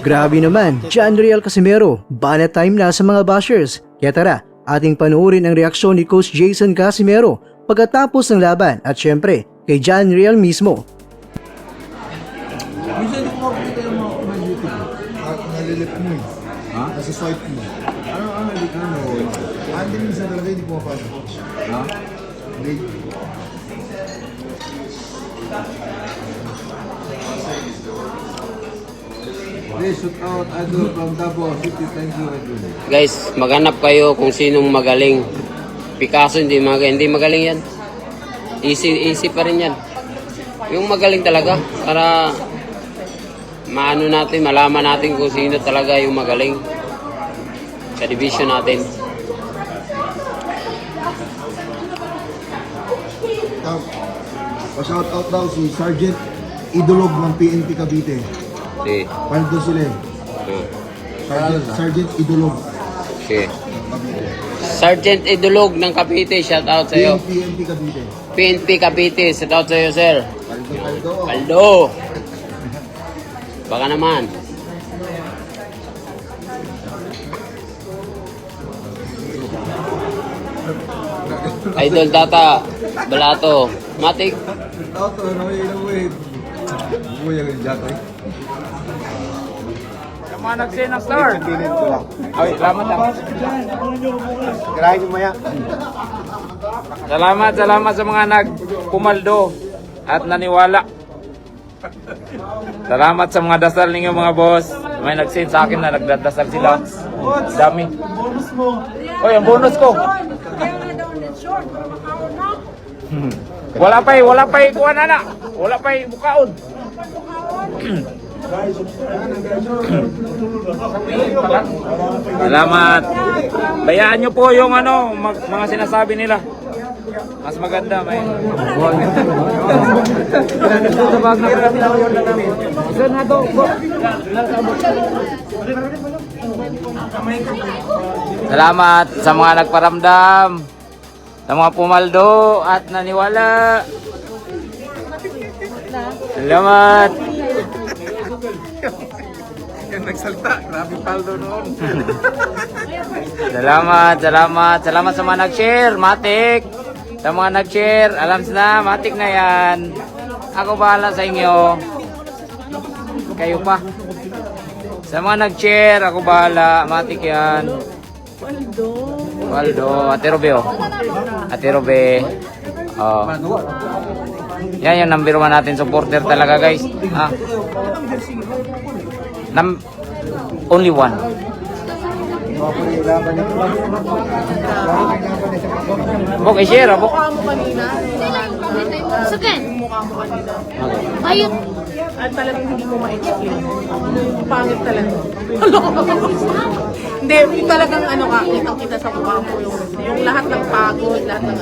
Grabe naman, John Riel Casimero, banat time na sa mga bashers. Kaya tara, ating panoorin ang reaksyon ni Coach Jason Casimero pagkatapos ng laban at syempre kay John Riel mismo. Minsan hindi ko makikita yung mga YouTube. Nalilip mo eh. Ha? Nasa swipe mo. Hindi minsan talaga hindi pumapasok. Ha? Hindi. Please shoot out Idol from Davao City. Thank you Idol. Guys, maghanap kayo kung sinong magaling. Picasso hindi magaling yan. Easy pa rin yan. Yung magaling talaga para malaman natin kung sino talaga yung magaling sa division natin. Pa-shout out daw si Sergeant Idolog ng PNP Cavite. Si. Paldo sila eh. Sergeant Idolog. Si. Sergeant Idolog ng Cavite, shout out sa iyo. PNP Cavite. PNP Cavite, shout out sa iyo, sir. Paldo. Paldo. Baka naman. Idol Tata, Balato, Matik. Auto, naway. Buya yung jato eh. Mga nagsin ng star. Ay, salamat lang. Kirahin yung maya. Salamat sa mga nagpumaldo at naniwala. Salamat sa mga dasal ninyo mga boss. May nagsin sa akin na nagdadasal sila. Dami. Oy, ang bonus ko. Wala pa kuha na. Wala pa bukaon. Salamat. Bayaan nyo po yung mga sinasabi nila. Mas maganda may. Salamat sa mga nagparamdam, sa mga pumaldo at naniwala. Salamat. Yung nagsalta, grabe paldo noon. Salamat sa mga nag-share, Matik. Sa mga nag-share, alam na, Matik na yan. Ako bahala sa inyo. Kayo pa. Sa mga nag-share, ako bahala, Matik yan. Waldo. Ate Robe, oh. Ate Robe. Oh. Yan yung number 1 natin supporter talaga, guys. Ah. Only one. Bok, i-share, Bok. Sugan. Ayun. At talagang hindi ko ma-explain. Pangit talaga. Hindi, talagang kitang-kita sa mukha mo yung lahat ng pagod, lahat ng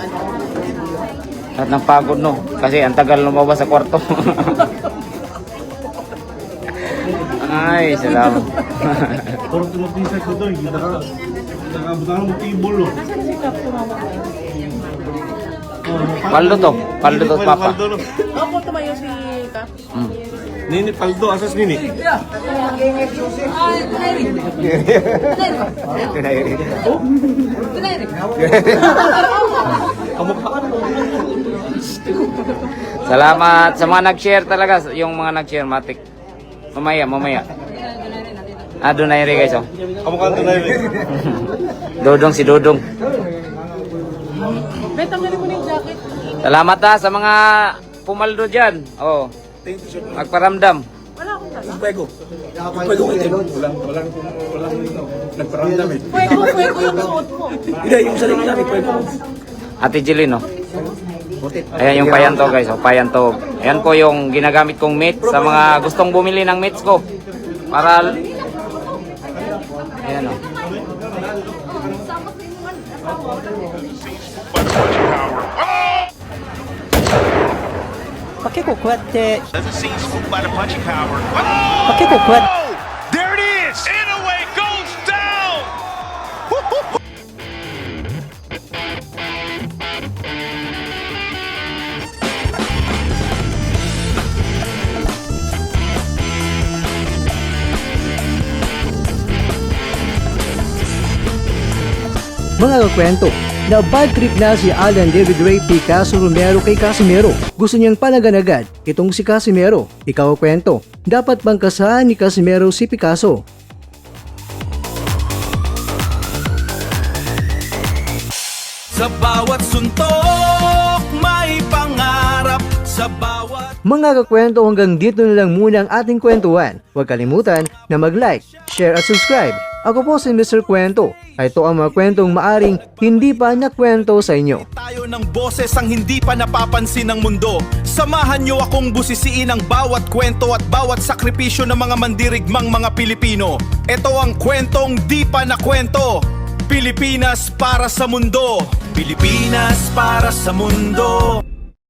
Lahat ng pagod, no? Kasi ang tagal lumabas sa kwarto. Ay, salamat. Puro tumatisa ko doon. Nakabutahan mo tibol. Paldo to, Papa. Ako tumayo si Kap. Nini, paldo. Asas nini? Salamat sa mga nag-share talaga. Yung mga nag-share, Matik. Mamaya. Doon na yun guys, oh. Kamukha ito na yun. Dodong, si Dodong. May tanggalin mo na yung jacket. Salamat sa mga pumaldo dyan. Oh. Magparamdam. Wala akong tala. Pwego itim. Walang nagparamdam eh. Pwego yung suot mo. Hindi, yung sarili namin pwego. Ate Jeline, oh. Ayan yung payanto guys, oh, payanto. Ayan po yung ginagamit kong meat sa mga gustong bumili ng meats ko. Para ayan, oh. There it is! Inoue goes down! Mga kakwento, na bad trip na si Alan David Ray Picasso Romero kay Casimero. Gusto niyang panagan agad itong si Casimero. Ikaw kwento, dapat bang kasahan ni Casimero si Picasso? Sa bawat suntok, may pangarap. Sa bawat... Mga kakwento, hanggang dito na lang muna ang ating kwentuhan. Huwag kalimutan na mag-like, share at subscribe. Ako po si Mr. Kwento. Ito ang mga kwentong maaring hindi pa nakwento sa inyo. Tayo ng boses ang hindi pa napapansin ng mundo. Samahan niyo akong busisiin ang bawat kwento at bawat sakripisyo ng mga mandirigmang mga Pilipino. Ito ang kwentong di pa nakwento. Pilipinas para sa mundo. Pilipinas para sa mundo.